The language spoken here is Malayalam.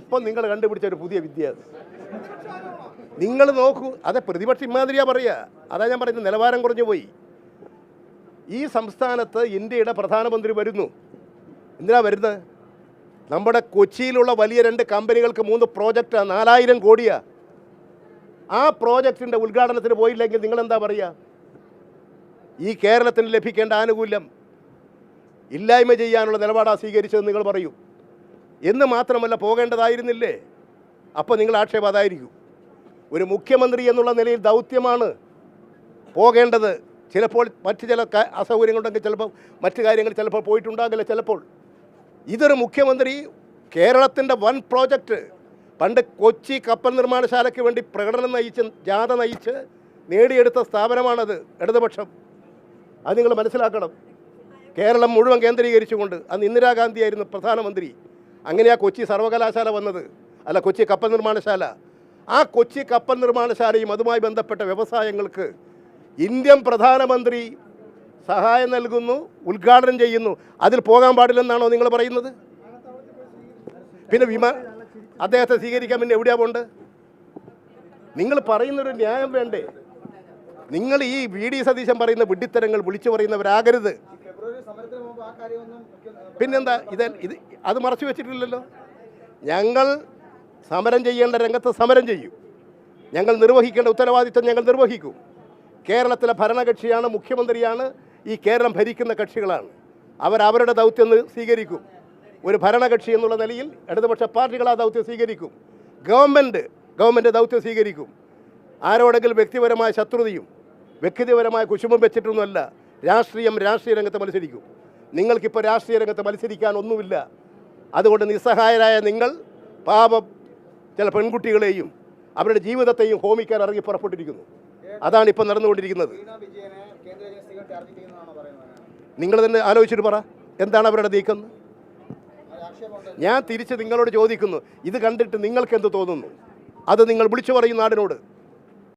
ഇപ്പം നിങ്ങൾ കണ്ടുപിടിച്ച ഒരു പുതിയ വിദ്യ നിങ്ങൾ നോക്കൂ. അതെ, പ്രതിപക്ഷം ഇമാതിരിയാ പറയുക. അതാ ഞാൻ പറയുന്നത്, നിലവാരം കുറഞ്ഞു പോയി. ഈ സംസ്ഥാനത്ത് ഇന്ത്യയുടെ പ്രധാനമന്ത്രി വരുന്നു. എന്തിനാ വരുന്നത്? നമ്മുടെ കൊച്ചിയിലുള്ള വലിയ 2 കമ്പനികൾക്ക് 3 പ്രോജക്റ്റാണ്, 4000 കോടിയാണ്. ആ പ്രോജക്റ്റിൻ്റെ ഉദ്ഘാടനത്തിന് പോയില്ലെങ്കിൽ നിങ്ങളെന്താ പറയുക? ഈ കേരളത്തിന് ലഭിക്കേണ്ട ആനുകൂല്യം ഇല്ലായ്മ ചെയ്യാനുള്ള നിലപാടാണ് സ്വീകരിച്ചതെന്ന് നിങ്ങൾ പറയൂ. എന്ന് മാത്രമല്ല, പോകേണ്ടതായിരുന്നില്ലേ? അപ്പോൾ നിങ്ങൾ ആക്ഷേപം അതായിരിക്കും. ഒരു മുഖ്യമന്ത്രി എന്നുള്ള നിലയിൽ ദൗത്യമാണ് പോകേണ്ടത്. ചിലപ്പോൾ മറ്റ് ചില അസൗകര്യങ്ങളുണ്ടെങ്കിൽ ചിലപ്പോൾ മറ്റു കാര്യങ്ങൾ ചിലപ്പോൾ പോയിട്ടുണ്ടാകില്ല. ചിലപ്പോൾ ഇതൊരു മുഖ്യമന്ത്രി കേരളത്തിൻ്റെ വൻ പ്രോജക്റ്റ്, പണ്ട് കൊച്ചി കപ്പൽ നിർമ്മാണശാലയ്ക്ക് വേണ്ടി പ്രകടനം നയിച്ച് ജാഥ നയിച്ച് നേടിയെടുത്ത സ്ഥാപനമാണത് ഇടതുപക്ഷം. അത് നിങ്ങൾ മനസ്സിലാക്കണം. കേരളം മുഴുവൻ കേന്ദ്രീകരിച്ചുകൊണ്ട് അന്ന് ഇന്ദിരാഗാന്ധിയായിരുന്നു പ്രധാനമന്ത്രി. അങ്ങനെയാ കൊച്ചി സർവകലാശാല വന്നത്, അല്ല കൊച്ചി കപ്പൽ നിർമ്മാണശാല. ആ കൊച്ചി കപ്പൽ നിർമ്മാണശാലയും അതുമായി ബന്ധപ്പെട്ട വ്യവസായങ്ങൾക്ക് ഇന്ത്യൻ പ്രധാനമന്ത്രി സഹായം നൽകുന്നു, ഉദ്ഘാടനം ചെയ്യുന്നു. അതിൽ പോകാൻ പാടില്ലെന്നാണോ നിങ്ങൾ പറയുന്നത്? പിന്നെ അദ്ദേഹത്തെ സ്വീകരിക്കാൻ പിന്നെ എവിടെയാ പോണ്ട്? നിങ്ങൾ പറയുന്നൊരു ന്യായം വേണ്ടേ? നിങ്ങൾ ഈ വി.ഡി. സതീശൻ പറയുന്ന വിഡ്ഢിത്തരങ്ങൾ വിളിച്ചു പറയുന്നവരാകരുത്. പിന്നെന്താ ഇത് അത് മറച്ചു വെച്ചിട്ടില്ലല്ലോ. ഞങ്ങൾ സമരം ചെയ്യേണ്ട രംഗത്ത് സമരം ചെയ്യും. ഞങ്ങൾ നിർവഹിക്കേണ്ട ഉത്തരവാദിത്വം ഞങ്ങൾ നിർവഹിക്കും. കേരളത്തിലെ ഭരണകക്ഷിയാണ്, മുഖ്യമന്ത്രിയാണ്, ഈ കേരളം ഭരിക്കുന്ന കക്ഷികളാണ്. അവരവരുടെ ദൗത്യം സ്വീകരിക്കും. ഒരു ഭരണകക്ഷി എന്നുള്ള നിലയിൽ ഇടതുപക്ഷ പാർട്ടികൾ ആ ദൗത്യം സ്വീകരിക്കും. ഗവൺമെൻറ് ദൗത്യം സ്വീകരിക്കും. ആരോടെങ്കിലും വ്യക്തിപരമായ ശത്രുതയും വ്യക്തിപരമായ കുശുമ്പും വെച്ചിട്ടൊന്നുമല്ല. രാഷ്ട്രീയ രംഗത്ത് മത്സരിക്കും. നിങ്ങൾക്കിപ്പോൾ രാഷ്ട്രീയ രംഗത്ത് മത്സരിക്കാൻ ഒന്നുമില്ല. അതുകൊണ്ട് നിസ്സഹായരായ നിങ്ങൾ പാപം ചില പെൺകുട്ടികളെയും അവരുടെ ജീവിതത്തെയും ഹോമിക്കാൻ ഇറങ്ങി പുറപ്പെട്ടിരിക്കുന്നു. അതാണ് ഇപ്പോൾ നടന്നുകൊണ്ടിരിക്കുന്നത്. നിങ്ങൾ തന്നെ ആലോചിച്ചിട്ട് പറ, എന്താണ് അവരുടെ നീക്കം? ഞാൻ തിരിച്ച് നിങ്ങളോട് ചോദിക്കുന്നു, ഇത് കണ്ടിട്ട് നിങ്ങൾക്ക് എന്ത് തോന്നുന്നു? അത് നിങ്ങൾ വിളിച്ചു പറയും നാടിനോട്.